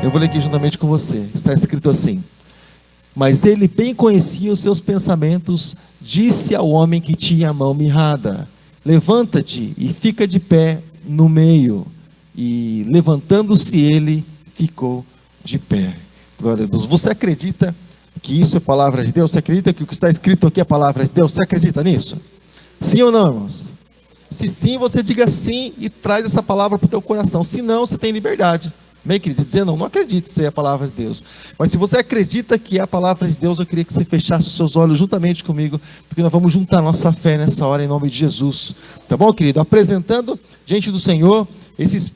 Eu vou ler aqui juntamente com você. Está escrito assim: mas ele bem conhecia os seus pensamentos, disse ao homem que tinha a mão mirrada: levanta-te e fica de pé no meio. E levantando-se ele, ficou de pé. Glória a Deus. Você acredita que isso é palavra de Deus? Você acredita que o que está escrito aqui é palavra de Deus? Você acredita nisso? Sim ou não, irmãos? Se sim, você diga sim e traz essa palavra para o teu coração. Se não, você tem liberdade. Meio querido, dizer não acredito se é a palavra de Deus. Mas se você acredita que é a palavra de Deus, eu queria que você fechasse os seus olhos juntamente comigo, porque nós vamos juntar nossa fé nessa hora em nome de Jesus. Tá bom, querido? Apresentando diante do Senhor esses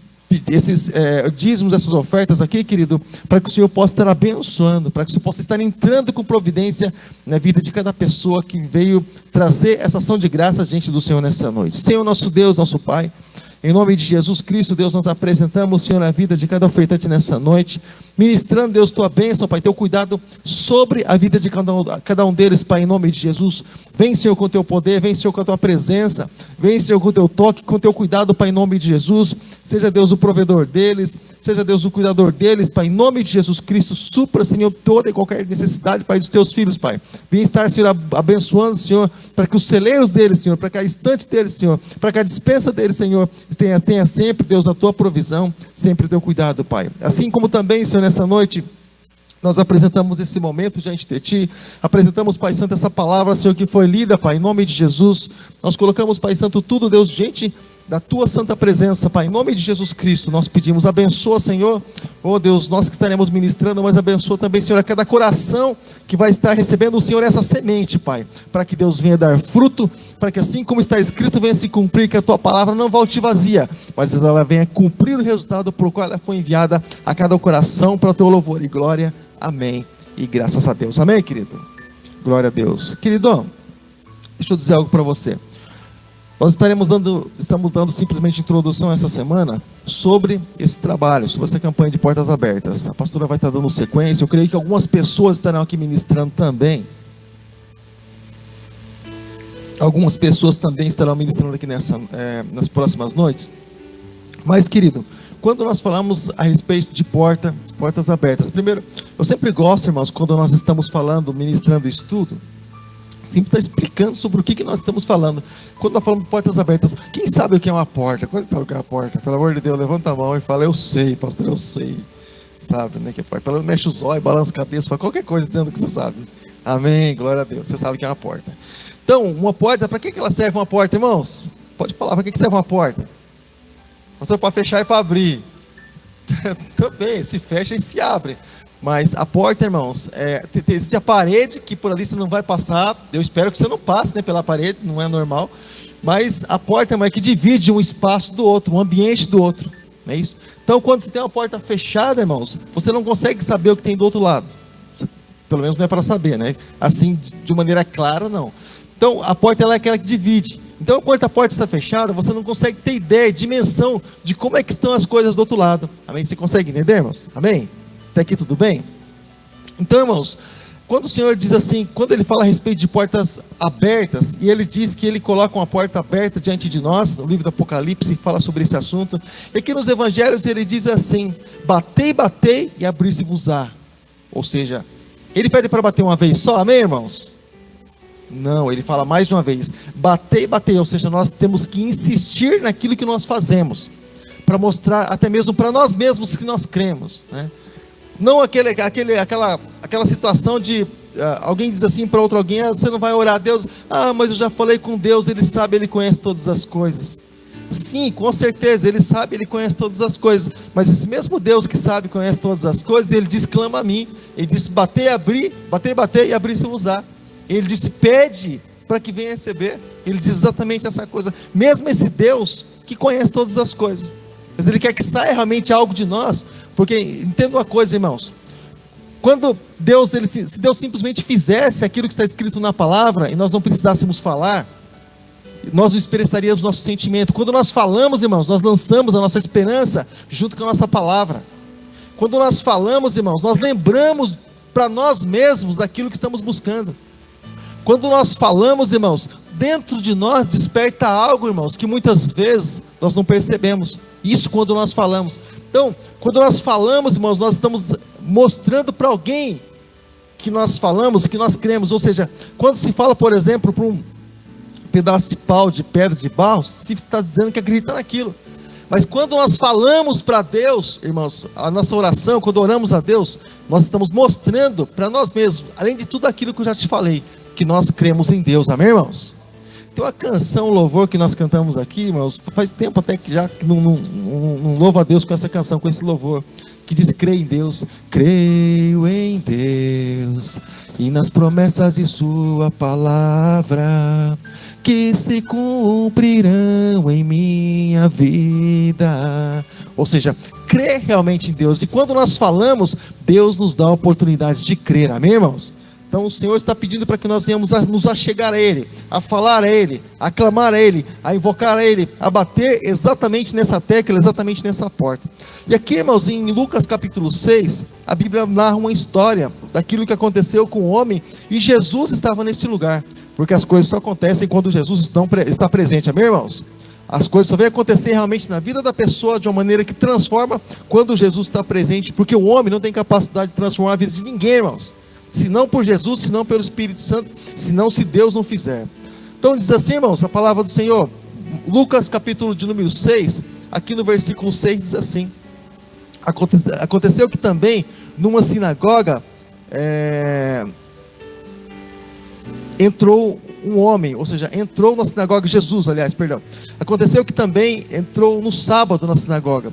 dízimos, essas ofertas aqui, querido, para que o Senhor possa estar abençoando, para que o Senhor possa estar entrando com providência na vida de cada pessoa que veio trazer essa ação de graça diante do Senhor nessa noite. Senhor nosso Deus, nosso Pai, em nome de Jesus Cristo, Deus, nós apresentamos, Senhor, a vida de cada ofertante nessa noite, ministrando, Deus, tua bênção, Pai, teu cuidado sobre a vida de cada um deles, Pai, em nome de Jesus. Vem, Senhor, com teu poder, vem, Senhor, com a tua presença, vem, Senhor, com teu toque, com teu cuidado, Pai, em nome de Jesus. Seja Deus o provedor deles, seja Deus o cuidador deles, Pai, em nome de Jesus Cristo. Supra, Senhor, toda e qualquer necessidade, Pai, dos teus filhos, Pai. Vem estar, Senhor, abençoando, Senhor, para que os celeiros deles, Senhor, para que a estante deles, Senhor, para que a despensa deles, Senhor, tenha sempre, Deus, a tua provisão, sempre o teu cuidado, Pai. Assim como também, Senhor, nessa noite, nós apresentamos esse momento diante de Ti, apresentamos, Pai Santo, essa palavra, Senhor, que foi lida, Pai, em nome de Jesus. Nós colocamos, Pai Santo, tudo, Deus, diante da Tua santa presença, Pai, em nome de Jesus Cristo. Nós pedimos, abençoa, Senhor, oh Deus, nós que estaremos ministrando, mas abençoa também, Senhor, a cada coração que vai estar recebendo o Senhor essa semente, Pai, para que Deus venha dar fruto, para que assim como está escrito, venha se cumprir, que a Tua palavra não volte vazia, mas ela venha cumprir o resultado por qual ela foi enviada a cada coração, para o Teu louvor e glória. Amém, e graças a Deus. Amém, querido? Glória a Deus. Queridão, deixa eu dizer algo para você. Nós estamos dando simplesmente introdução essa semana sobre esse trabalho, sobre essa campanha de portas abertas. A pastora vai estar dando sequência. Eu creio que algumas pessoas estarão aqui ministrando também. Algumas pessoas também estarão ministrando aqui nas próximas noites. Mas, querido, quando nós falamos a respeito de portas abertas, primeiro, eu sempre gosto, irmãos, quando nós estamos falando, ministrando estudo, sempre está explicando sobre o que nós estamos falando. Quando nós falamos de portas abertas, quem sabe o que é uma porta? Quando sabe o que é uma porta? Pelo amor de Deus, levanta a mão e fala: eu sei, pastor, eu sei. Sabe, né, que é porta? Mexe os olhos, balança a cabeça, fala qualquer coisa dizendo que você sabe. Amém, glória a Deus, você sabe o que é uma porta. Então, uma porta, para que ela serve uma porta, irmãos? Pode falar, para que serve uma porta? Pastor, para fechar e para abrir. Também, se fecha e se abre. Mas a porta, irmãos, existe a parede, que por ali você não vai passar. Eu espero que você não passe, né, pela parede, não é normal. Mas a porta, irmão, é que divide um espaço do outro, um ambiente do outro. Não é isso? Então, quando você tem uma porta fechada, irmãos, você não consegue saber o que tem do outro lado. Pelo menos não é para saber, né? Assim, de maneira clara, não. Então, a porta ela é aquela que divide. Então, quando a porta está fechada, você não consegue ter ideia, dimensão de como é que estão as coisas do outro lado. Amém? Você consegue entender, irmãos? Amém? Até aqui tudo bem? Então, irmãos, quando o Senhor diz assim, quando Ele fala a respeito de portas abertas, e Ele diz que Ele coloca uma porta aberta diante de nós, no livro do Apocalipse fala sobre esse assunto, e aqui nos Evangelhos Ele diz assim: batei e abrir-se-vos-á. Ou seja, Ele pede para bater uma vez só, amém, irmãos? Não, Ele fala mais de uma vez: batei, ou seja, nós temos que insistir naquilo que nós fazemos, para mostrar até mesmo para nós mesmos que nós cremos, né? Não aquela situação de alguém diz assim para outro alguém: você não vai orar a Deus? Mas eu já falei com Deus, Ele sabe, Ele conhece todas as coisas. Sim, com certeza, Ele sabe, Ele conhece todas as coisas. Mas esse mesmo Deus que sabe e conhece todas as coisas, Ele diz: clama a mim. Ele disse: batei e abrir-se-vos-á. Ele disse: pede para que venha receber. Ele diz exatamente essa coisa. Mesmo esse Deus que conhece todas as coisas, mas Ele quer que saia realmente algo de nós. Porque entenda uma coisa, irmãos, quando Deus, se Deus simplesmente fizesse aquilo que está escrito na palavra, e nós não precisássemos falar, nós não expressaríamos nosso sentimento. Quando nós falamos, irmãos, nós lançamos a nossa esperança junto com a nossa palavra. Quando nós falamos, irmãos, nós lembramos para nós mesmos daquilo que estamos buscando. Quando nós falamos, irmãos, dentro de nós desperta algo, irmãos, que muitas vezes nós não percebemos. Isso quando nós falamos. Então, quando nós falamos, irmãos, nós estamos mostrando para alguém que nós falamos, que nós cremos. Ou seja, quando se fala, por exemplo, para um pedaço de pau, de pedra, de barro, se está dizendo que acredita naquilo. Mas quando nós falamos para Deus, irmãos, a nossa oração, quando oramos a Deus, nós estamos mostrando para nós mesmos, além de tudo aquilo que eu já te falei, que nós cremos em Deus, amém, irmãos? Tem uma canção, um louvor que nós cantamos aqui, irmãos, faz tempo até que já não louvo a Deus com essa canção, com esse louvor, que diz: creio em Deus, creio em Deus, e nas promessas de sua palavra, que se cumprirão em minha vida. Ou seja, crer realmente em Deus. E quando nós falamos, Deus nos dá a oportunidade de crer, amém, irmãos? Então o Senhor está pedindo para que nós venhamos a nos achegar a Ele, a falar a Ele, a clamar a Ele, a invocar a Ele, a bater exatamente nessa tecla, exatamente nessa porta. E aqui, irmãos, em Lucas capítulo 6, a Bíblia narra uma história daquilo que aconteceu com o homem, e Jesus estava neste lugar. Porque as coisas só acontecem quando Jesus está presente, amém, irmãos? As coisas só vão acontecer realmente na vida da pessoa de uma maneira que transforma quando Jesus está presente, porque o homem não tem capacidade de transformar a vida de ninguém, irmãos, se não por Jesus, se não pelo Espírito Santo, se não, se Deus não fizer. Então diz assim, irmãos, a palavra do Senhor, Lucas capítulo de número 6, aqui no versículo 6 diz assim: aconteceu que também numa sinagoga entrou um homem, ou seja, entrou na sinagoga, Jesus, aliás, perdão. Aconteceu que também entrou no sábado na sinagoga.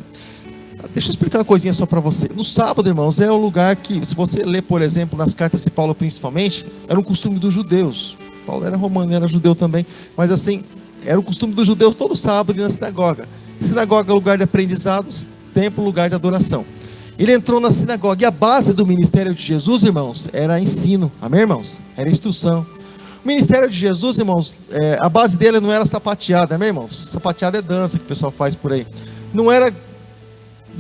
Deixa eu explicar uma coisinha só para você. No sábado, irmãos, é o lugar que, se você ler, por exemplo, nas cartas de Paulo principalmente, era um costume dos judeus. Paulo era romano, era judeu também, mas assim, era o costume dos judeus todo sábado ir na sinagoga. Sinagoga é lugar de aprendizados, templo, lugar de adoração. Ele entrou na sinagoga, e a base do ministério de Jesus, irmãos, era ensino, amém, irmãos? Era instrução. O ministério de Jesus, irmãos, a base dele não era sapateada, amém, irmãos? Sapateada é dança que o pessoal faz por aí. Não era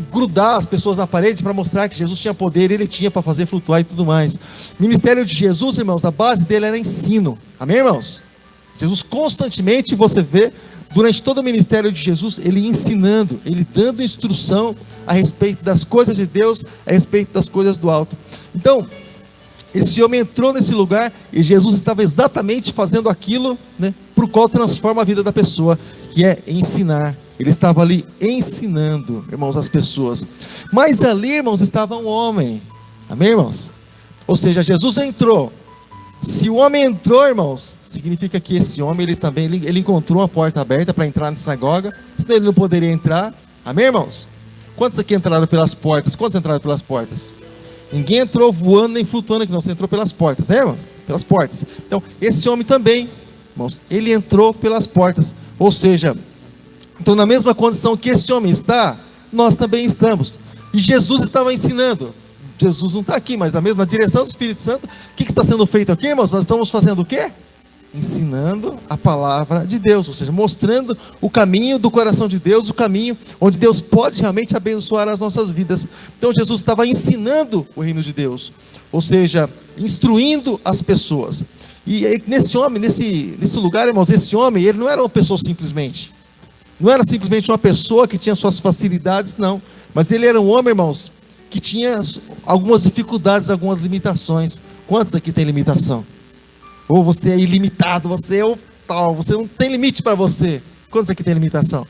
grudar as pessoas na parede para mostrar que Jesus tinha poder, ele tinha para fazer flutuar e tudo mais. O ministério de Jesus, irmãos, a base dele era ensino, amém, irmãos? Jesus constantemente, você vê, durante todo o ministério de Jesus, ele ensinando, ele dando instrução a respeito das coisas de Deus, a respeito das coisas do alto. Então, esse homem entrou nesse lugar e Jesus estava exatamente fazendo aquilo, né, por qual transforma a vida da pessoa, que é ensinar. Ele estava ali ensinando, irmãos, as pessoas. Mas ali, irmãos, estava um homem, amém, irmãos? Ou seja, Jesus entrou. Se o homem entrou, irmãos, significa que esse homem, ele encontrou uma porta aberta para entrar na sinagoga, senão ele não poderia entrar, amém, irmãos? Quantos aqui entraram pelas portas? Quantos entraram pelas portas? Ninguém entrou voando nem flutuando aqui, não, você entrou pelas portas, né, irmãos? Pelas portas. Então, esse homem também, irmãos, ele entrou pelas portas. Ou seja, então na mesma condição que esse homem está, nós também estamos. E Jesus estava ensinando. Jesus não está aqui, mas na direção do Espírito Santo, o que está sendo feito aqui, irmãos? Nós estamos fazendo o quê? Ensinando a palavra de Deus, ou seja, mostrando o caminho do coração de Deus, o caminho onde Deus pode realmente abençoar as nossas vidas. Então Jesus estava ensinando o reino de Deus, ou seja, instruindo as pessoas. E nesse homem, nesse lugar, irmãos, esse homem, ele não era uma pessoa simplesmente, não era simplesmente uma pessoa que tinha suas facilidades, não, mas ele era um homem, irmãos, que tinha algumas dificuldades, algumas limitações. Quantos aqui tem limitação? Ou você é ilimitado, você é o tal, você não tem limite para você. Quantos aqui tem limitação?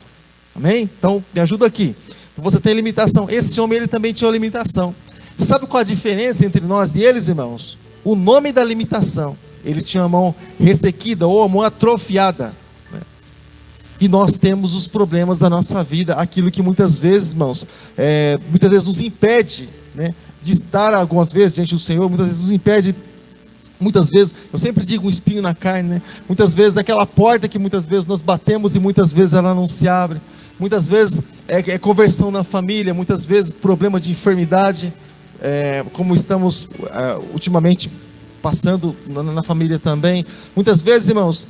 Amém? Então, me ajuda aqui. Você tem limitação. Esse homem, ele também tinha uma limitação. Você sabe qual a diferença entre nós e eles, irmãos? O nome da limitação. Ele tinha a mão ressequida ou a mão atrofiada, né? E nós temos os problemas da nossa vida, aquilo que muitas vezes, irmãos, muitas vezes nos impede, né, de estar algumas vezes diante do Senhor, muitas vezes nos impede. Muitas vezes, eu sempre digo um espinho na carne, né? Muitas vezes aquela porta que muitas vezes nós batemos e muitas vezes ela não se abre. Muitas vezes é conversão na família, muitas vezes problema de enfermidade, como estamos ultimamente passando na família também. Muitas vezes, irmãos,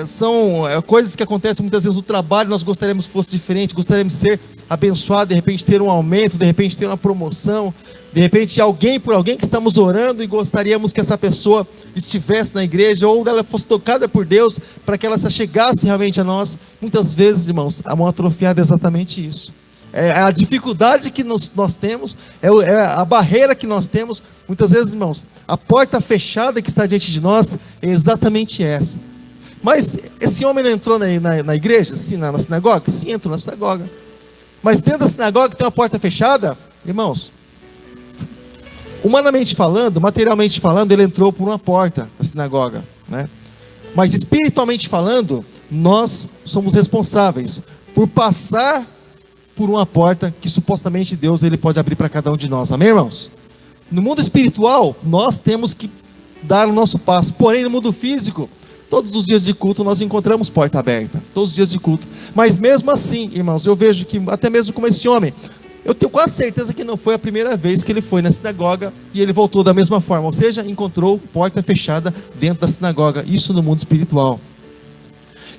são coisas que acontecem muitas vezes no trabalho, nós gostaríamos que fosse diferente, gostaríamos de ser abençoar, de repente ter um aumento, de repente ter uma promoção, de repente alguém por alguém que estamos orando e gostaríamos que essa pessoa estivesse na igreja, ou ela fosse tocada por Deus, para que ela se achegasse realmente a nós. Muitas vezes, irmãos, a mão atrofiada é exatamente isso. É a dificuldade que nós temos, é a barreira que nós temos. Muitas vezes, irmãos, a porta fechada que está diante de nós é exatamente essa. Mas esse homem não entrou na igreja? Sim, na sinagoga? Sim, entrou na sinagoga. Mas dentro da sinagoga tem uma porta fechada? Irmãos, humanamente falando, materialmente falando, ele entrou por uma porta da sinagoga, né? Mas espiritualmente falando, nós somos responsáveis por passar por uma porta que supostamente Deus ele pode abrir para cada um de nós. Amém, irmãos? No mundo espiritual, nós temos que dar o nosso passo. Porém, no mundo físico, todos os dias de culto nós encontramos porta aberta. Todos os dias de culto. Mas mesmo assim, irmãos, eu vejo que até mesmo como esse homem, eu tenho quase certeza que não foi a primeira vez que ele foi na sinagoga e ele voltou da mesma forma. Ou seja, encontrou porta fechada dentro da sinagoga. Isso no mundo espiritual.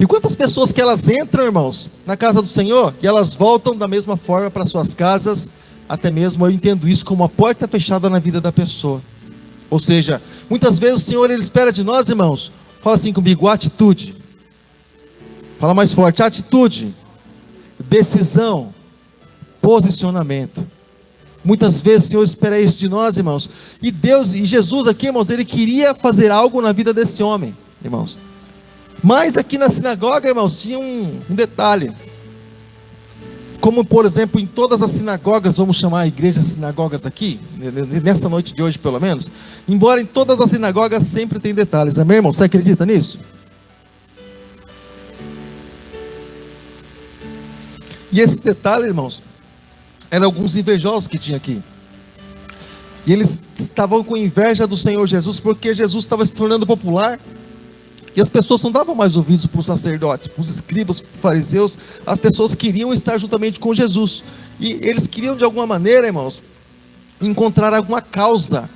E quantas pessoas que elas entram, irmãos, na casa do Senhor e elas voltam da mesma forma para suas casas, até mesmo eu entendo isso como uma porta fechada na vida da pessoa. Ou seja, muitas vezes o Senhor ele espera de nós, irmãos, fala assim comigo, atitude. Fala mais forte, atitude, decisão, posicionamento. Muitas vezes o Senhor espera isso de nós, irmãos. E Deus, e Jesus aqui, irmãos, ele queria fazer algo na vida desse homem, irmãos. Mas aqui na sinagoga, irmãos, tinha um detalhe. Como, por exemplo, em todas as sinagogas, vamos chamar igrejas sinagogas aqui, nessa noite de hoje pelo menos, embora em todas as sinagogas sempre tem detalhes, amém, irmão? Você acredita nisso? E esse detalhe, irmãos, eram alguns invejosos que tinha aqui. E eles estavam com inveja do Senhor Jesus, porque Jesus estava se tornando popular. E as pessoas não davam mais ouvidos para os sacerdotes, para os escribas, para os fariseus. As pessoas queriam estar juntamente com Jesus. E eles queriam de alguma maneira, irmãos, encontrar alguma causa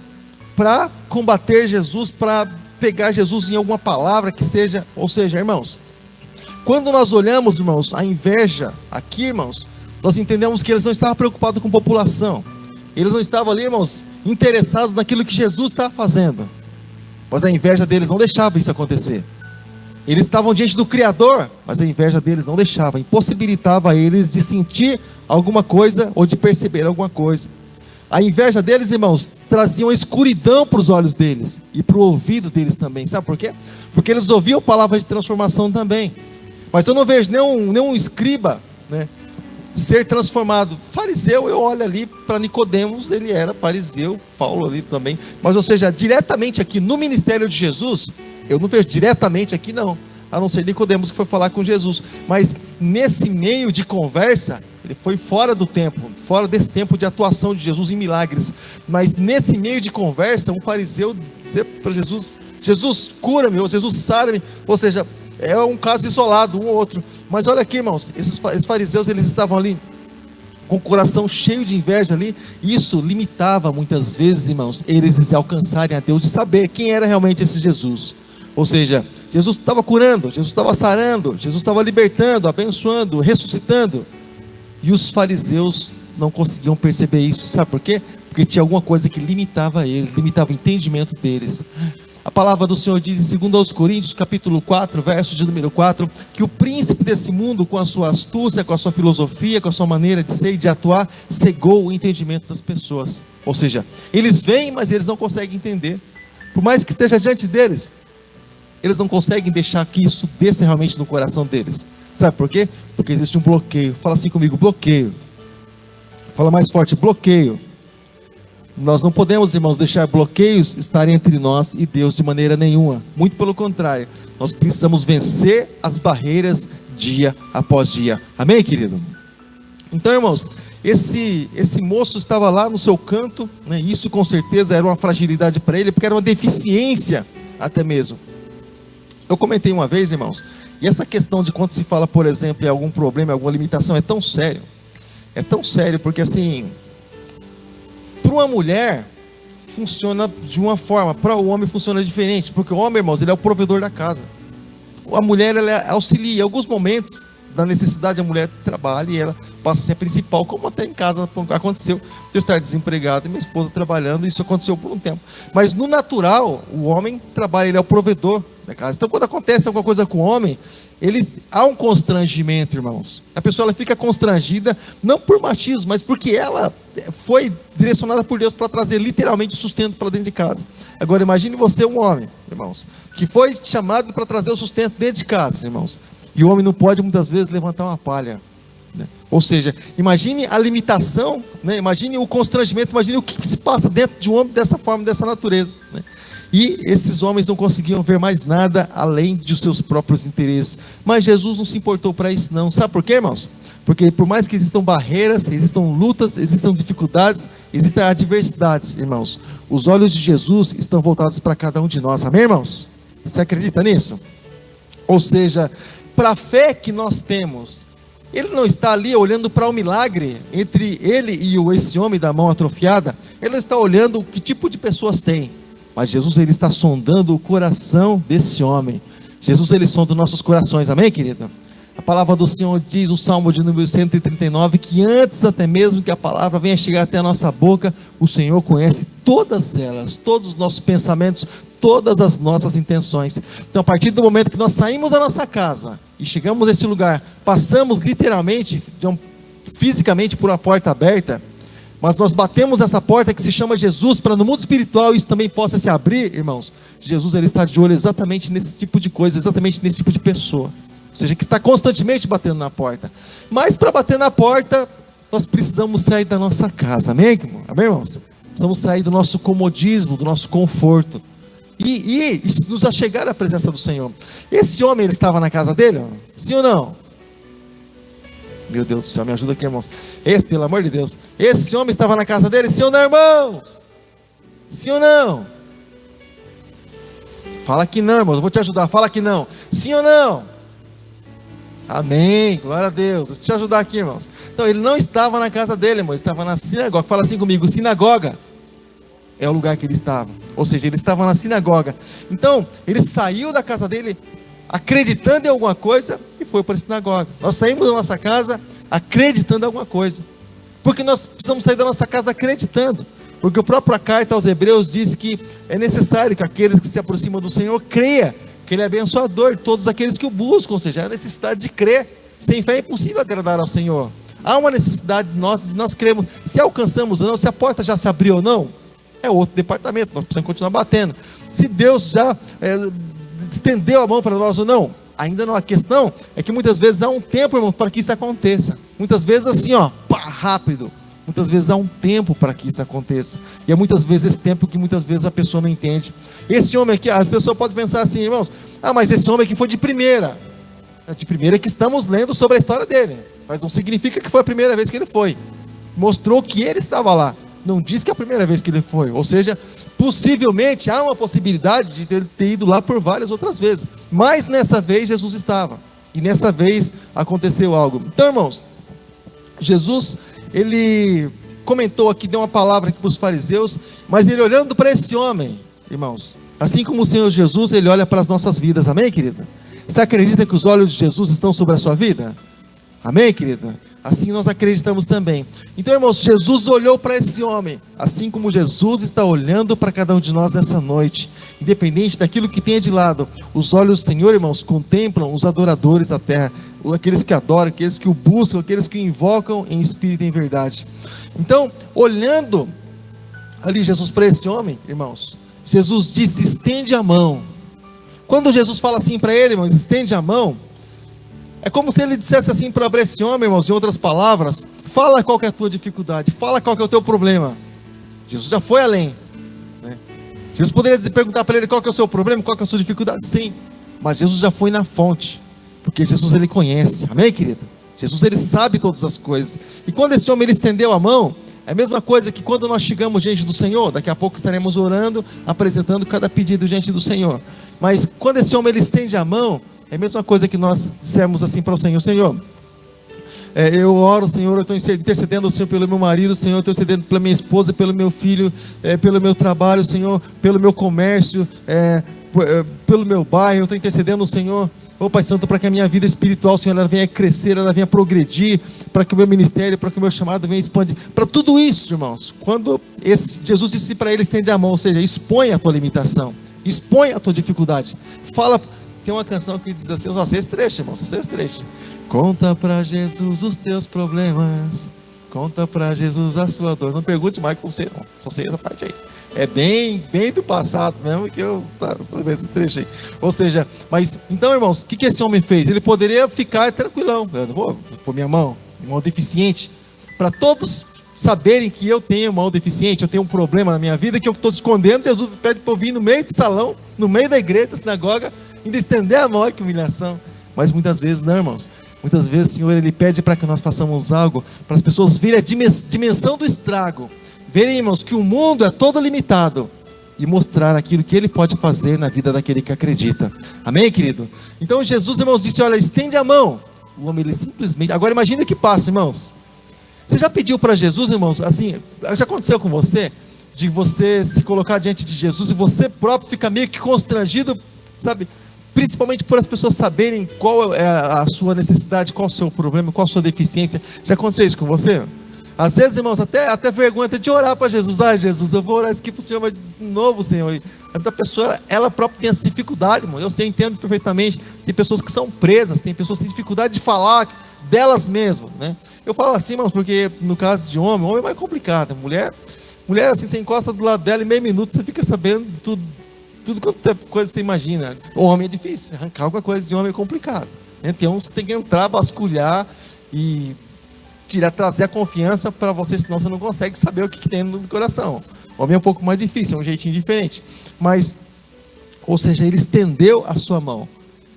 para combater Jesus, para pegar Jesus em alguma palavra que seja. Ou seja, irmãos, quando nós olhamos, irmãos, a inveja aqui, irmãos, nós entendemos que eles não estavam preocupados com a população. Eles não estavam ali, irmãos, interessados naquilo que Jesus estava fazendo. Mas a inveja deles não deixava isso acontecer. Eles estavam diante do Criador, mas a inveja deles não deixava, impossibilitava eles de sentir alguma coisa ou de perceber alguma coisa. A inveja deles, irmãos, trazia uma escuridão para os olhos deles e para o ouvido deles também. Sabe por quê? Porque eles ouviam palavras de transformação também. Mas eu não vejo nenhum escriba, né, ser transformado. Fariseu, eu olho ali para Nicodemos, ele era fariseu, Paulo ali também. Mas, ou seja, diretamente aqui no ministério de Jesus, eu não vejo diretamente aqui não, a não ser Nicodemos que foi falar com Jesus. Mas nesse meio de conversa, ele foi fora do tempo, fora desse tempo de atuação de Jesus em milagres. Mas nesse meio de conversa, um fariseu dizer para Jesus, Jesus cura-me, ou Jesus sara-me, ou seja, é um caso isolado, um ou outro. Mas olha aqui, irmãos, esses fariseus, eles estavam ali com o coração cheio de inveja ali. Isso limitava muitas vezes, irmãos, eles se alcançarem a Deus, de saber quem era realmente esse Jesus. Ou seja, Jesus estava curando, Jesus estava sarando, Jesus estava libertando, abençoando, ressuscitando. E os fariseus não conseguiam perceber isso. Sabe por quê? Porque tinha alguma coisa que limitava eles, limitava o entendimento deles. A palavra do Senhor diz em 2 Coríntios, capítulo 4, verso de número 4, que o príncipe desse mundo, com a sua astúcia, com a sua filosofia, com a sua maneira de ser e de atuar, cegou o entendimento das pessoas. Ou seja, eles veem, mas eles não conseguem entender. Por mais que esteja diante deles, eles não conseguem deixar que isso desça realmente no coração deles. Sabe por quê? Porque existe um bloqueio. Fala assim comigo, bloqueio. Fala mais forte, bloqueio. Nós não podemos, irmãos, deixar bloqueios estarem entre nós e Deus de maneira nenhuma. Muito pelo contrário, nós precisamos vencer as barreiras dia após dia. Amém, querido? Então, irmãos, esse moço estava lá no seu canto, né? Isso com certeza era uma fragilidade para ele, porque era uma deficiência até mesmo. Eu comentei uma vez, irmãos, e essa questão de quando se fala, por exemplo, em algum problema, alguma limitação, é tão sério, porque assim, para uma mulher funciona de uma forma, para o homem funciona diferente, porque o homem, irmãos, ele é o provedor da casa. A mulher, ela auxilia em alguns momentos, da necessidade, a mulher trabalha e ela passa a ser a principal, como até em casa aconteceu. Eu estar desempregado e minha esposa trabalhando, isso aconteceu por um tempo. Mas no natural, o homem trabalha, ele é o provedor da casa. Então, quando acontece alguma coisa com o homem, há um constrangimento, irmãos. A pessoa ela fica constrangida, não por machismo, mas porque ela foi direcionada por Deus para trazer literalmente sustento para dentro de casa. Agora, imagine você, um homem, irmãos, que foi chamado para trazer o sustento dentro de casa, irmãos. E o homem não pode, muitas vezes, levantar uma palha. Ou seja, imagine a limitação, né? Imagine o constrangimento, imagine o que se passa dentro de um homem dessa forma, dessa natureza, né? E esses homens não conseguiam ver mais nada além de seus próprios interesses. Mas Jesus não se importou para isso não. Sabe por quê, irmãos? Porque por mais que existam barreiras, existam lutas, existam dificuldades, existem adversidades, irmãos, os olhos de Jesus estão voltados para cada um de nós. Amém, irmãos? Você acredita nisso? Ou seja, para a fé que nós temos, ele não está ali olhando para o milagre entre ele e esse homem da mão atrofiada. Ele não está olhando que tipo de pessoas tem. Mas Jesus, ele está sondando o coração desse homem. Jesus, ele sonda os nossos corações. Amém, querida? A palavra do Senhor diz no Salmo de número 139, que antes até mesmo que a palavra venha chegar até a nossa boca, o Senhor conhece todas elas, todos os nossos pensamentos, todas as nossas intenções. Então, a partir do momento que nós saímos da nossa casa e chegamos nesse lugar, passamos literalmente, fisicamente por uma porta aberta, mas nós batemos essa porta que se chama Jesus, para no mundo espiritual isso também possa se abrir, irmãos. Jesus, ele está de olho exatamente nesse tipo de coisa, exatamente nesse tipo de pessoa. Ou seja, que está constantemente batendo na porta. Mas para bater na porta, nós precisamos sair da nossa casa. Amém, irmão? Amém, irmãos? Precisamos sair do nosso comodismo, do nosso conforto. E nos achegar à presença do Senhor. Esse homem, ele estava na casa dele? Sim ou não? Meu Deus do céu, me ajuda aqui, irmãos. Pelo amor de Deus. Esse homem estava na casa dele? Sim ou não, irmãos? Sim ou não? Fala que não, irmãos. Eu vou te ajudar. Fala que não. Sim ou não? Amém. Glória a Deus. Vou te ajudar aqui, irmãos. Então, ele não estava na casa dele, irmão. Ele estava na sinagoga. Fala assim comigo. Sinagoga é o lugar que ele estava. Ou seja, ele estava na sinagoga. Então, ele saiu da casa dele acreditando em alguma coisa e foi para a sinagoga. Nós saímos da nossa casa acreditando em alguma coisa. Porque nós precisamos sair da nossa casa acreditando. Porque a própria carta aos Hebreus diz que é necessário que aqueles que se aproximam do Senhor creia que Ele é abençoador, todos aqueles que o buscam. Ou seja, há a necessidade de crer. Sem fé é impossível agradar ao Senhor. Há uma necessidade de nós cremos. Se alcançamos ou não, se a porta já se abriu ou não, é outro departamento, nós precisamos continuar batendo. Se Deus já estendeu a mão para nós ou não, ainda não. A questão é que muitas vezes há um tempo, irmão, para que isso aconteça. Muitas vezes assim, rápido. Muitas vezes há um tempo para que isso aconteça. E é muitas vezes esse tempo que muitas vezes a pessoa não entende. Esse homem aqui, as pessoas podem pensar assim, irmãos, mas esse homem aqui foi de primeira. De primeira é que estamos lendo sobre a história dele. Mas não significa que foi a primeira vez que ele foi. Mostrou que ele estava lá. Não diz que é a primeira vez que ele foi. Ou seja, possivelmente há uma possibilidade de ter ido lá por várias outras vezes. Mas nessa vez Jesus estava. E nessa vez aconteceu algo. Então, irmãos, Jesus, ele comentou aqui, deu uma palavra aqui para os fariseus, mas ele olhando para esse homem, irmãos, assim como o Senhor Jesus, ele olha para as nossas vidas. Amém, querida? Você acredita que os olhos de Jesus estão sobre a sua vida? Amém, querida? Assim nós acreditamos também. Então, irmãos, Jesus olhou para esse homem, assim como Jesus está olhando para cada um de nós nessa noite, independente daquilo que tenha de lado. Os olhos do Senhor, irmãos, contemplam os adoradores da terra, aqueles que adoram, aqueles que o buscam, aqueles que o invocam em espírito e em verdade. Então, olhando ali Jesus para esse homem, irmãos, Jesus disse: estende a mão. Quando Jesus fala assim para ele, irmãos, estende a mão, é como se ele dissesse assim para esse homem, irmãos, em outras palavras: fala qual que é a tua dificuldade, fala qual que é o teu problema. Jesus já foi além, né? Jesus poderia perguntar para ele qual que é o seu problema, qual que é a sua dificuldade, sim, mas Jesus já foi na fonte, porque Jesus, ele conhece. Amém, querido? Jesus, ele sabe todas as coisas. E quando esse homem, ele estendeu a mão, é a mesma coisa que quando nós chegamos diante do Senhor. Daqui a pouco estaremos orando, apresentando cada pedido diante do Senhor. Mas quando esse homem, ele estende a mão, é a mesma coisa que nós dissermos assim para o Senhor: Senhor, eu oro, Senhor, eu estou intercedendo, Senhor, pelo meu marido, Senhor, eu estou intercedendo pela minha esposa, pelo meu filho, pelo meu trabalho, Senhor, pelo meu comércio, pelo meu bairro, eu estou intercedendo no Senhor, ô Pai Santo, para que a minha vida espiritual, Senhor, ela venha crescer, ela venha progredir, para que o meu ministério, para que o meu chamado venha expandir, para tudo isso, irmãos, quando Jesus disse para ele, estende a mão, ou seja, expõe a tua limitação, expõe a tua dificuldade, fala. Tem uma canção que diz assim, só sei esse trecho, irmão, só sei esse trecho. Conta para Jesus os teus problemas, conta para Jesus a sua dor. Não pergunte mais com você, não, só sei essa parte aí. É bem do passado mesmo que eu tô vendo esse trecho aí. Ou seja, mas então, irmãos, o que esse homem fez? Ele poderia ficar tranquilão. Eu não vou pôr minha mão deficiente, para todos saberem que eu tenho mão deficiente, eu tenho um problema na minha vida que eu estou escondendo. Jesus pede para eu vir no meio do salão, no meio da igreja, da sinagoga, ainda estender a mão. Que humilhação. Mas muitas vezes não, irmãos. Muitas vezes o Senhor, Ele pede para que nós façamos algo, para as pessoas verem a dimensão do estrago, verem, irmãos, que o mundo é todo limitado, e mostrar aquilo que Ele pode fazer na vida daquele que acredita. Amém, querido? Então Jesus, irmãos, disse, olha, estende a mão. O homem, ele simplesmente... Agora imagina o que passa, irmãos. Você já pediu para Jesus, irmãos, assim, já aconteceu com você, de você se colocar diante de Jesus, e você próprio fica meio que constrangido, sabe? Principalmente por as pessoas saberem qual é a sua necessidade, qual é o seu problema, qual a sua deficiência. Já aconteceu isso com você? Às vezes, irmãos, até vergonha de orar para Jesus. Jesus, eu vou orar isso aqui para o Senhor, mas de novo, Senhor. Essa pessoa, ela própria tem essa dificuldade, irmão. Eu sei, entendo perfeitamente. Tem pessoas que são presas, tem pessoas que têm dificuldade de falar delas mesmas, né? Eu falo assim, irmãos, porque no caso de homem é mais complicado. Mulher assim, você encosta do lado dela em meio minuto, você fica sabendo tudo quanto é coisa que você imagina. O homem é difícil, arrancar alguma coisa de homem é complicado, né? Tem uns que tem que entrar, vasculhar e trazer a confiança para você, senão você não consegue saber o que tem no coração. O homem é um pouco mais difícil, é um jeitinho diferente. Mas, ou seja, ele estendeu a sua mão.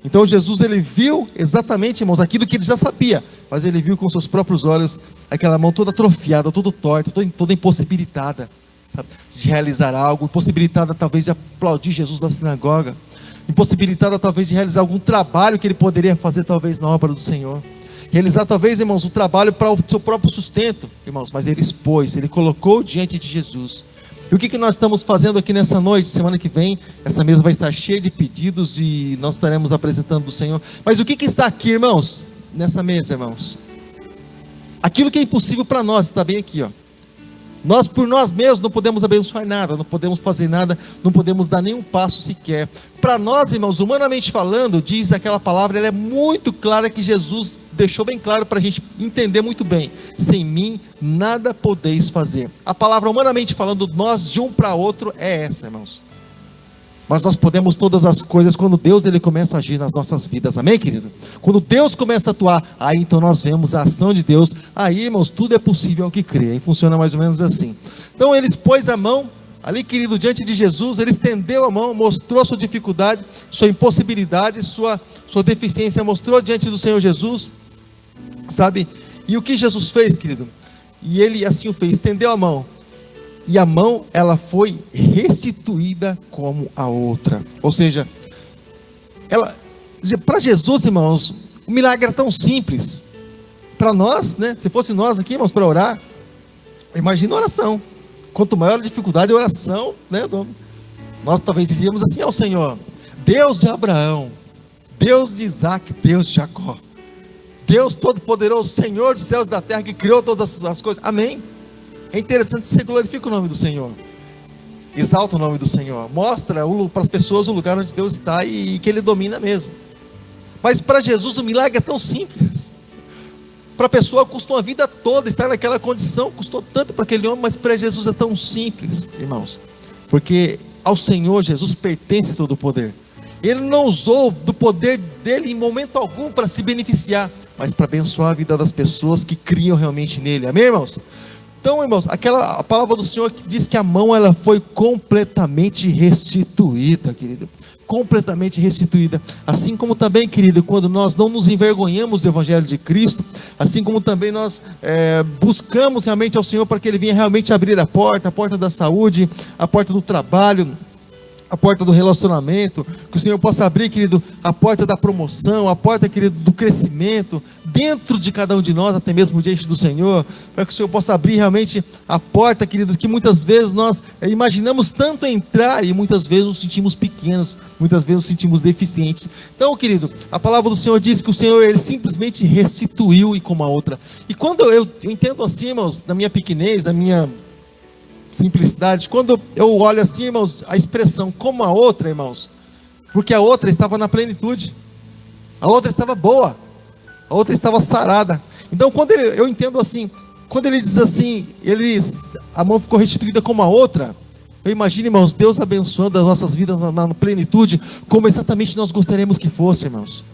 Então Jesus, ele viu exatamente, irmãos, aquilo que ele já sabia, mas ele viu com seus próprios olhos aquela mão toda atrofiada, toda torta, toda impossibilitada, sabe, de realizar algo, impossibilitada talvez de aplaudir Jesus na sinagoga, impossibilitada talvez de realizar algum trabalho que ele poderia fazer talvez na obra do Senhor, realizar talvez, irmãos, um trabalho para o seu próprio sustento, irmãos, mas ele expôs, ele colocou diante de Jesus. E o que nós estamos fazendo aqui nessa noite? Semana que vem, essa mesa vai estar cheia de pedidos e nós estaremos apresentando o Senhor. Mas o que está aqui, irmãos? Nessa mesa, irmãos? Aquilo que é impossível para nós está bem aqui, ó. Nós por nós mesmos não podemos abençoar nada, não podemos fazer nada, não podemos dar nenhum passo sequer. Para nós, irmãos, humanamente falando, diz aquela palavra, ela é muito clara, que Jesus deixou bem claro para a gente entender muito bem. Sem mim, nada podeis fazer. A palavra humanamente falando, nós de um para outro é essa, irmãos. Mas nós podemos todas as coisas quando Deus, ele começa a agir nas nossas vidas, amém, querido? Quando Deus começa a atuar, aí então nós vemos a ação de Deus, aí, irmãos, tudo é possível ao que crê, aí funciona mais ou menos assim. Então ele pôs a mão, ali, querido, diante de Jesus, ele estendeu a mão, mostrou sua dificuldade, sua impossibilidade, sua deficiência, mostrou diante do Senhor Jesus, sabe? E o que Jesus fez, querido? E ele assim o fez, estendeu a mão. E a mão, ela foi restituída como a outra. Ou seja, para Jesus, irmãos, o milagre é tão simples. Para nós, né? Se fosse nós aqui, irmãos, para orar, imagina a oração. Quanto maior a dificuldade, a oração, né? Nós talvez diríamos assim ao Senhor: Deus de Abraão, Deus de Isaac, Deus de Jacó, Deus Todo-Poderoso, Senhor dos céus e da terra, que criou todas as coisas. Amém. É interessante que você glorifica o nome do Senhor, exalta o nome do Senhor, mostra para as pessoas o lugar onde Deus está e que Ele domina mesmo. Mas para Jesus o milagre é tão simples. Para a pessoa custou a vida toda estar naquela condição, custou tanto para aquele homem, mas para Jesus é tão simples, irmãos, porque ao Senhor Jesus pertence todo o poder. Ele não usou do poder dele em momento algum para se beneficiar, mas para abençoar a vida das pessoas que criam realmente nele. Amém, irmãos? Então, irmãos, a palavra do Senhor que diz que a mão, ela foi completamente restituída, querido. Completamente restituída. Assim como também, querido, quando nós não nos envergonhamos do Evangelho de Cristo, assim como também nós buscamos realmente ao Senhor para que Ele venha realmente abrir a porta da saúde, a porta do trabalho, a porta do relacionamento, que o Senhor possa abrir, querido, a porta da promoção, a porta, querido, do crescimento, dentro de cada um de nós, até mesmo diante do Senhor, para que o Senhor possa abrir realmente a porta, querido, que muitas vezes nós imaginamos tanto entrar e muitas vezes nos sentimos pequenos, muitas vezes nos sentimos deficientes. Então, querido, a palavra do Senhor diz que o Senhor, Ele simplesmente restituiu e como a outra. E quando eu entendo assim, irmãos, na minha pequenez, na minha simplicidade, quando eu olho assim, irmãos, a expressão como a outra, irmãos, porque a outra estava na plenitude, a outra estava boa, a outra estava sarada. Então quando eu entendo assim, quando ele diz assim, a mão ficou restituída como a outra, eu imagino, irmãos, Deus abençoando as nossas vidas na plenitude, como exatamente nós gostaríamos que fosse, irmãos,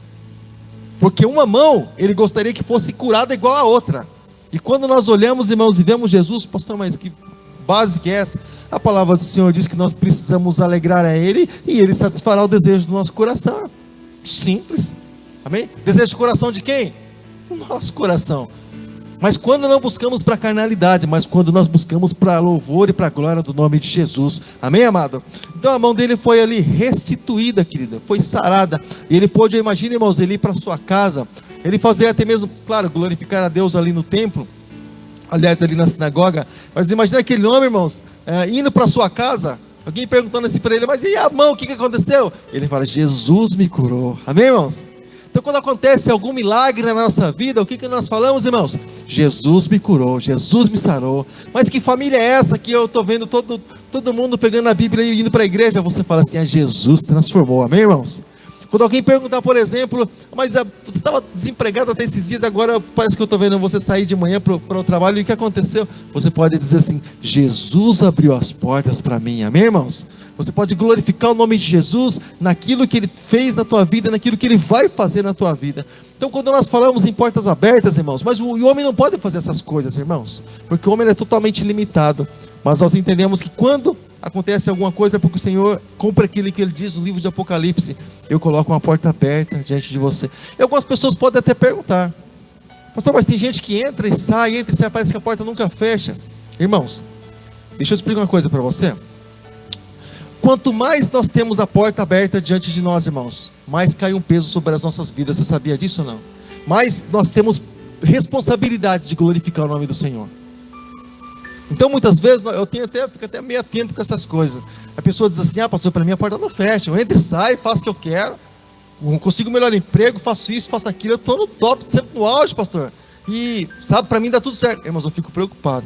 porque uma mão, Ele gostaria que fosse curada igual a outra. E quando nós olhamos, irmãos, e vemos Jesus, pastor, mas que base que é essa? A palavra do Senhor diz que nós precisamos alegrar a Ele e Ele satisfará o desejo do nosso coração. Simples, amém? Desejo de coração de quem? O nosso coração. Mas quando não buscamos para a carnalidade, mas quando nós buscamos para louvor e para a glória do nome de Jesus, amém, amado? Então a mão dele foi ali restituída, querida, foi sarada, e ele pôde, imagina, irmãos, ele ir para sua casa, ele fazer até mesmo, claro, glorificar a Deus ali no templo, aliás, ali na sinagoga. Mas imagina aquele homem, irmãos, indo para sua casa, alguém perguntando assim para ele, mas e a mão, o que aconteceu? Ele fala, Jesus me curou, amém, irmãos? Então quando acontece algum milagre na nossa vida, o que nós falamos, irmãos? Jesus me curou, Jesus me sarou. Mas que família é essa que eu estou vendo todo mundo pegando a Bíblia e indo para a igreja? Você fala assim, Jesus transformou, amém, irmãos? Quando alguém perguntar, por exemplo, mas você estava desempregado até esses dias, agora parece que eu estou vendo você sair de manhã para o trabalho, e o que aconteceu? Você pode dizer assim, Jesus abriu as portas para mim, amém, irmãos? Você pode glorificar o nome de Jesus naquilo que Ele fez na tua vida, naquilo que Ele vai fazer na tua vida. Então quando nós falamos em portas abertas, irmãos, mas o homem não pode fazer essas coisas, irmãos, porque o homem é totalmente limitado. Mas nós entendemos que quando acontece alguma coisa é porque o Senhor cumpre aquilo que Ele diz no livro de Apocalipse, eu coloco uma porta aberta diante de você. E algumas pessoas podem até perguntar, pastor, mas tem gente que entra e sai, parece que a porta nunca fecha. Irmãos, deixa eu explicar uma coisa para você. Quanto mais nós temos a porta aberta diante de nós, irmãos, mais cai um peso sobre as nossas vidas. Você sabia disso ou não? Mais nós temos responsabilidade de glorificar o nome do Senhor. Então muitas vezes eu fico até meio atento com essas coisas. A pessoa diz assim, pastor, para mim a porta não fecha, eu entro e saio, faço o que eu quero, eu consigo um melhor emprego, faço isso, faço aquilo, eu estou no top, sempre no auge, pastor, e sabe, para mim dá tudo certo. Irmãos, eu fico preocupado.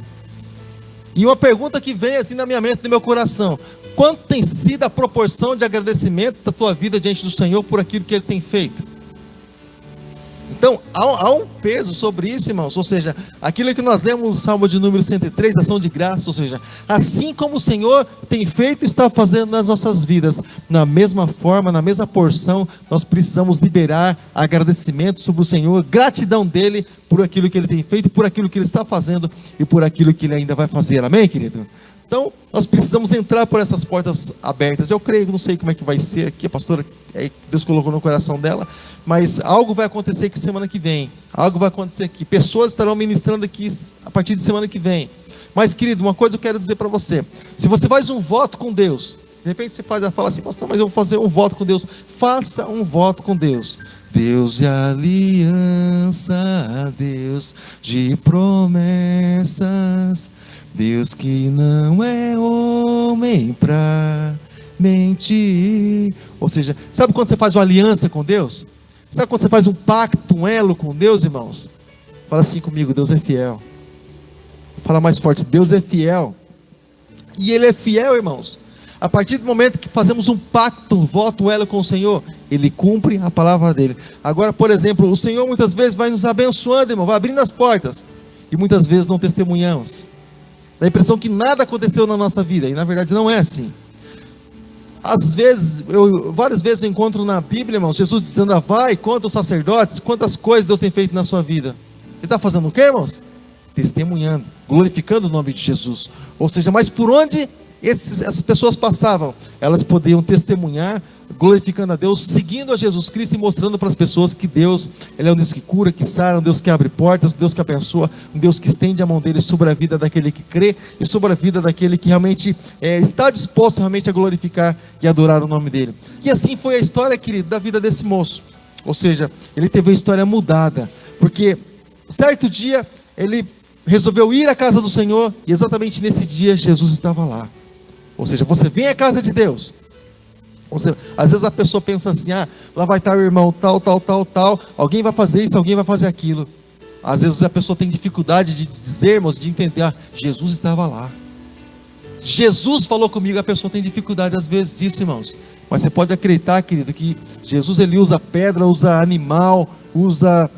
E uma pergunta que vem assim na minha mente, no meu coração, quanto tem sido a proporção de agradecimento da tua vida diante do Senhor por aquilo que Ele tem feito? Então, há um peso sobre isso, irmãos, ou seja, aquilo que nós lemos no Salmo de número 103, ação de graça, ou seja, assim como o Senhor tem feito e está fazendo nas nossas vidas, na mesma forma, na mesma porção, nós precisamos liberar agradecimento sobre o Senhor, gratidão dEle por aquilo que Ele tem feito, por aquilo que Ele está fazendo e por aquilo que Ele ainda vai fazer, amém, querido? Então, nós precisamos entrar por essas portas abertas. Eu creio, não sei como é que vai ser aqui, a pastora, Deus colocou no coração dela, mas algo vai acontecer aqui semana que vem. Algo vai acontecer aqui. Pessoas estarão ministrando aqui a partir de semana que vem. Mas, querido, uma coisa eu quero dizer para você. Se você faz um voto com Deus, de repente você fala assim, pastor, mas eu vou fazer um voto com Deus. Faça um voto com Deus. Deus de aliança, Deus de promessas, Deus que não é homem para mentir. Ou seja, sabe quando você faz uma aliança com Deus? Sabe quando você faz um pacto, um elo com Deus, irmãos? Fala assim comigo, Deus é fiel. Fala mais forte, Deus é fiel. E Ele é fiel, irmãos. A partir do momento que fazemos um pacto, um voto, um elo com o Senhor, Ele cumpre a palavra dEle. Agora, por exemplo, o Senhor muitas vezes vai nos abençoando, irmão, vai abrindo as portas. E muitas vezes não testemunhamos. Dá a impressão que nada aconteceu na nossa vida, e na verdade não é assim. Às vezes, várias vezes eu encontro na Bíblia, irmãos, Jesus dizendo, vai, conta os sacerdotes, quantas coisas Deus tem feito na sua vida. Ele está fazendo o quê, irmãos? Testemunhando, glorificando o nome de Jesus. Ou seja, mas por onde essas pessoas passavam, elas podiam testemunhar glorificando a Deus, seguindo a Jesus Cristo e mostrando para as pessoas que Deus, Ele é um Deus que cura, que sara, um Deus que abre portas, um Deus que abençoa, um Deus que estende a mão dele sobre a vida daquele que crê e sobre a vida daquele que realmente está disposto realmente a glorificar e adorar o nome dele. E assim foi a história, querido, da vida desse moço. Ou seja, ele teve a história mudada, porque certo dia ele resolveu ir à casa do Senhor e exatamente nesse dia Jesus estava lá. Ou seja, você vem à casa de Deus. Ou seja, às vezes a pessoa pensa assim, lá vai estar o irmão tal, alguém vai fazer isso, alguém vai fazer aquilo. Às vezes a pessoa tem dificuldade de dizer, irmãos, de entender, Jesus estava lá. Jesus falou comigo, a pessoa tem dificuldade às vezes disso, irmãos. Mas você pode acreditar, querido, que Jesus ele usa pedra, usa animal, usa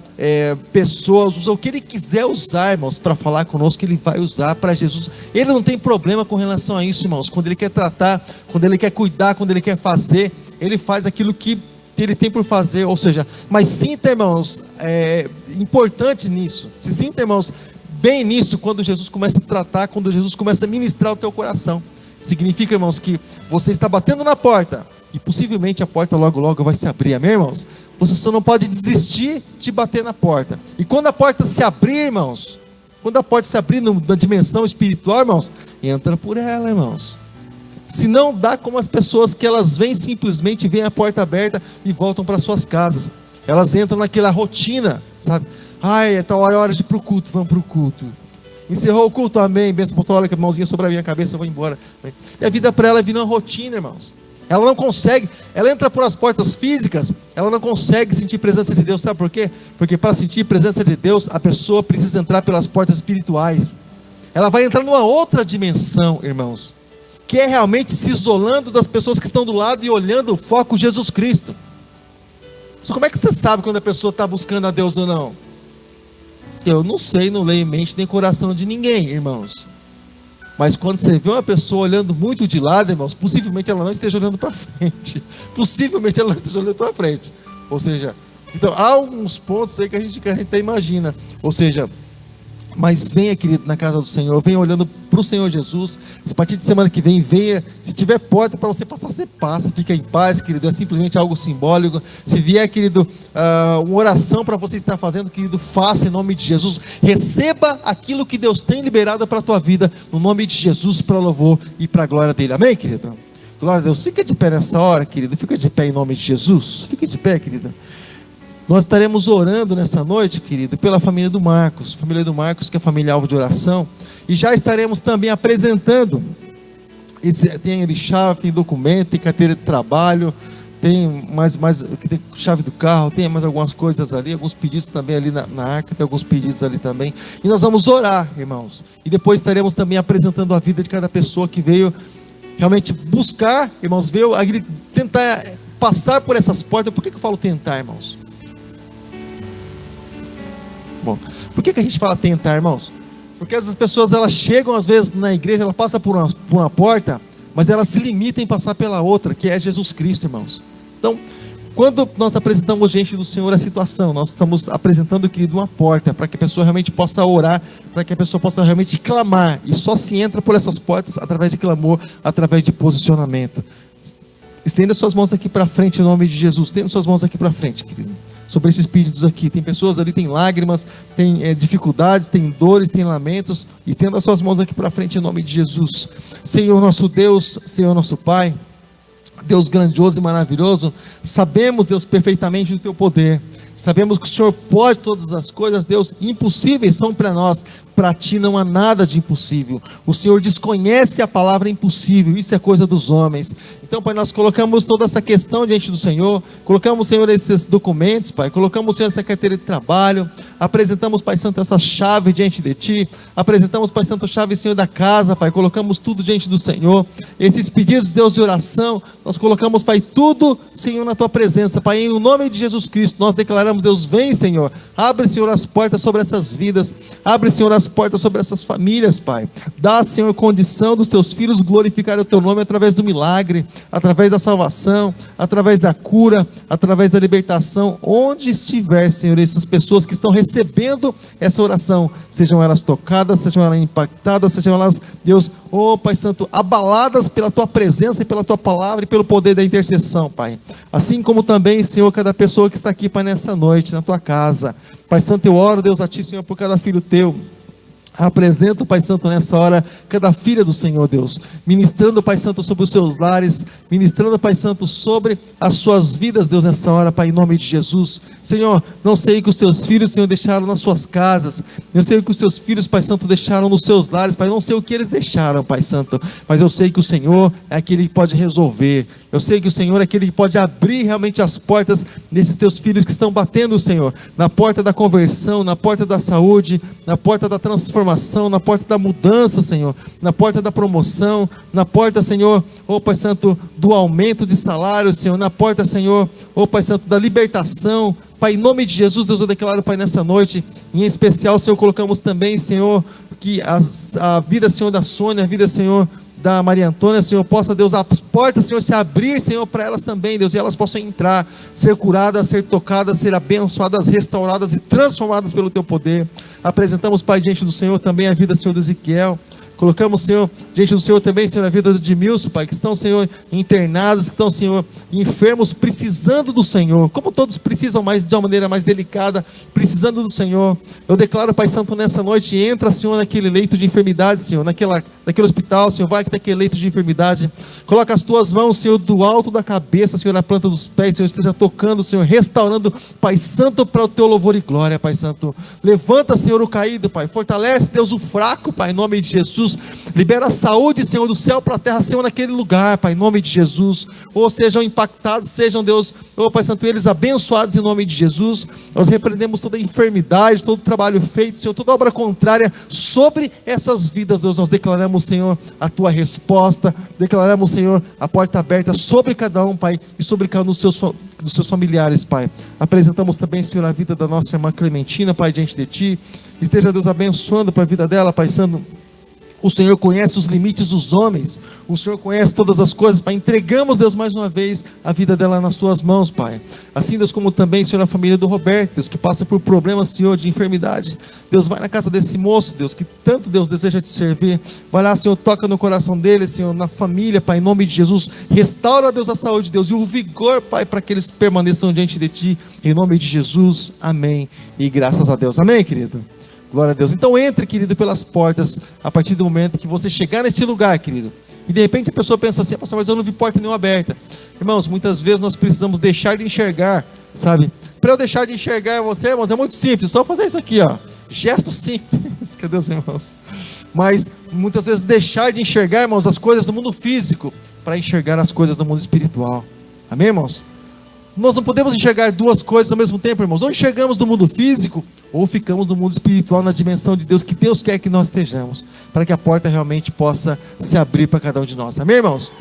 pessoas, usa o que ele quiser usar, irmãos, para falar conosco, ele vai usar para Jesus. Ele não tem problema com relação a isso, irmãos. Quando ele quer tratar, quando ele quer cuidar, quando ele quer fazer, ele faz aquilo que ele tem por fazer. Ou seja, mas sinta, irmãos, importante nisso. Se sinta, irmãos, bem nisso quando Jesus começa a tratar, quando Jesus começa a ministrar o teu coração. Significa, irmãos, que você está batendo na porta e possivelmente a porta logo logo vai se abrir, amém, irmãos? Você só não pode desistir de bater na porta. E quando a porta se abrir, irmãos, quando a porta se abrir na dimensão espiritual, irmãos, entra por ela, irmãos. Se não dá como as pessoas que elas vêm simplesmente, veem a porta aberta e voltam para suas casas. Elas entram naquela rotina, sabe? É tal hora, é hora de ir para o culto, vamos para o culto. Encerrou o culto, amém, bênção apostólica, a mãozinha sobre a minha cabeça, eu vou embora. E a vida para ela vira uma rotina, irmãos. Ela não consegue, ela entra por as portas físicas, ela não consegue sentir presença de Deus, sabe por quê? Porque para sentir presença de Deus, a pessoa precisa entrar pelas portas espirituais. Ela vai entrar numa outra dimensão, irmãos, que é realmente se isolando das pessoas que estão do lado e olhando o foco Jesus Cristo. Só como é que você sabe quando a pessoa está buscando a Deus ou não? Eu não sei, não leio mente nem coração de ninguém, irmãos. Mas quando você vê uma pessoa olhando muito de lado, irmãos, possivelmente ela não esteja olhando para frente. Possivelmente ela não esteja olhando para frente. Ou seja, então há alguns pontos aí que a gente até imagina. Ou seja, mas venha, querido, na casa do Senhor, venha olhando para o Senhor Jesus. A partir de semana que vem, venha. Se tiver porta para você passar, você passa, fica em paz, querido. É simplesmente algo simbólico. Se vier, querido, uma oração para você estar fazendo, querido, faça em nome de Jesus. Receba aquilo que Deus tem liberado para a tua vida, no nome de Jesus, para louvor e para a glória dele. Amém, querido? Glória a Deus. Fica de pé nessa hora, querido. Fica de pé em nome de Jesus. Fica de pé, querido. Nós estaremos orando nessa noite, querido, pela família do Marcos, que é família alvo de oração, e já estaremos também apresentando, tem chave, tem documento, tem carteira de trabalho, tem tem chave do carro, tem mais algumas coisas ali, alguns pedidos também ali na arca, tem alguns pedidos ali também, e nós vamos orar, irmãos, e depois estaremos também apresentando a vida de cada pessoa que veio realmente buscar, irmãos, veio tentar passar por essas portas. Por que eu falo tentar, irmãos? Bom, por que a gente fala tentar, irmãos? Porque essas pessoas, elas chegam às vezes na igreja, elas passam por uma porta, mas elas se limitam em passar pela outra, que é Jesus Cristo, irmãos. Então, quando nós apresentamos diante do Senhor a situação, nós estamos apresentando, querido, uma porta, para que a pessoa realmente possa orar, para que a pessoa possa realmente clamar, e só se entra por essas portas através de clamor, através de posicionamento. Estenda suas mãos aqui para frente, em nome de Jesus. Estenda suas mãos aqui para frente, querido, sobre esses pedidos aqui. Tem pessoas ali, tem lágrimas, tem dificuldades, tem dores, tem lamentos. Estenda suas mãos aqui para frente, em nome de Jesus. Senhor nosso Deus, Senhor nosso Pai, Deus grandioso e maravilhoso, sabemos, Deus, perfeitamente do teu poder. Sabemos que o Senhor pode todas as coisas, Deus, impossíveis são para nós. Para ti não há nada de impossível. O Senhor desconhece a palavra impossível, isso é coisa dos homens. Então, Pai, nós colocamos toda essa questão diante do Senhor, colocamos, Senhor, esses documentos, Pai, colocamos, Senhor, essa carteira de trabalho, apresentamos, Pai Santo, essa chave diante de ti, apresentamos, Pai Santo, a chave, Senhor, da casa, Pai, colocamos tudo diante do Senhor, esses pedidos, Deus, de oração, nós colocamos, Pai, tudo, Senhor, na tua presença, Pai, em nome de Jesus Cristo, nós declaramos, Deus, vem, Senhor, abre, Senhor, as portas sobre essas vidas, abre, Senhor, as essas portas sobre essas famílias, Pai. Dá, Senhor, condição dos teus filhos glorificar o teu nome através do milagre, através da salvação, através da cura, através da libertação, onde estiver, Senhor, essas pessoas que estão recebendo essa oração, sejam elas tocadas, sejam elas impactadas, sejam elas, Deus, oh Pai Santo, abaladas pela tua presença e pela tua palavra e pelo poder da intercessão, Pai. Assim como também, Senhor, cada pessoa que está aqui, Pai, nessa noite, na tua casa, Pai Santo, eu oro, Deus, a ti, Senhor, por cada filho teu. Apresento, Pai Santo, nessa hora, cada filha do Senhor, Deus, ministrando, Pai Santo, sobre os seus lares, ministrando, Pai Santo, sobre as suas vidas, Deus, nessa hora, Pai, em nome de Jesus. Senhor, não sei o que os teus filhos, Senhor, deixaram nas suas casas, eu sei o que os teus filhos, Pai Santo, deixaram nos seus lares, Pai, não sei o que eles deixaram, Pai Santo, mas eu sei que o Senhor é aquele que pode resolver, eu sei que o Senhor é aquele que pode abrir realmente as portas desses teus filhos que estão batendo, Senhor, na porta da conversão, na porta da saúde, na porta da transformação, na porta da mudança, Senhor, na porta da promoção, na porta, Senhor, ó Pai Santo, do aumento de salário, Senhor, na porta, Senhor, ó Pai Santo, da libertação. Pai, em nome de Jesus, Deus, eu declaro, Pai, nessa noite, em especial, Senhor, colocamos também, Senhor, que a vida, Senhor, da Sônia, a vida, Senhor, da Maria Antônia, Senhor, possa, Deus, as portas, Senhor, se abrir, Senhor, para elas também, Deus, e elas possam entrar, ser curadas, ser tocadas, ser abençoadas, restauradas e transformadas pelo Teu poder. Apresentamos, Pai, diante do Senhor também a vida, Senhor, do Ezequiel. Colocamos, Senhor, diante do Senhor também, Senhor, a vida do Edmilson, Pai, que estão, Senhor, internados, que estão, Senhor, enfermos, precisando do Senhor, como todos precisam, mas de uma maneira mais delicada, precisando do Senhor. Eu declaro, Pai Santo, nessa noite, entra, Senhor, naquele leito de enfermidade, Senhor, naquele hospital, Senhor, vai que tem aquele leito de enfermidade, coloca as Tuas mãos, Senhor, do alto da cabeça, Senhor, na planta dos pés, Senhor, esteja tocando, Senhor, restaurando, Pai Santo, para o Teu louvor e glória, Pai Santo. Levanta, Senhor, o caído, Pai, fortalece, Deus, o fraco, Pai, em nome de Jesus. Libera a saúde, Senhor, do céu para a terra, Senhor, naquele lugar, Pai, em nome de Jesus. Ou sejam impactados, sejam, Deus, oh Pai Santo, eles abençoados em nome de Jesus. Nós repreendemos toda enfermidade, todo trabalho feito, Senhor, toda obra contrária sobre essas vidas, Deus. Nós declaramos, Senhor, a Tua resposta, declaramos, Senhor, a porta aberta sobre cada um, Pai, e sobre cada um dos seus familiares, Pai. Apresentamos também, Senhor, a vida da nossa irmã Clementina, Pai, diante de Ti. Esteja, Deus, abençoando para a vida dela, Pai Santo. O Senhor conhece os limites dos homens, o Senhor conhece todas as coisas, Pai. Entregamos, Deus, mais uma vez a vida dela nas Tuas mãos, Pai. Assim, Deus, como também, Senhor, a família do Roberto, Deus, que passa por problemas, Senhor, de enfermidade. Deus, vai na casa desse moço, Deus, que tanto, Deus, deseja te servir. Vai lá, Senhor, toca no coração dele, Senhor, na família, Pai, em nome de Jesus. Restaura, Deus, a saúde, Deus, e o vigor, Pai, para que eles permaneçam diante de Ti, em nome de Jesus. Amém. E graças a Deus. Amém, querido? Glória a Deus. Então entre, querido, pelas portas, a partir do momento que você chegar neste lugar, querido. E de repente a pessoa pensa assim, pastor, mas eu não vi porta nenhuma aberta. Irmãos, muitas vezes nós precisamos deixar de enxergar, sabe? Para eu deixar de enxergar você, irmãos, é muito simples, só fazer isso aqui, ó. Gesto simples, cadê os irmãos? Mas muitas vezes deixar de enxergar, irmãos, as coisas do mundo físico, para enxergar as coisas do mundo espiritual. Amém, irmãos? Nós não podemos enxergar duas coisas ao mesmo tempo, irmãos. Ou enxergamos no mundo físico, ou ficamos no mundo espiritual, na dimensão de Deus, que Deus quer que nós estejamos, para que a porta realmente possa se abrir para cada um de nós. Amém, irmãos?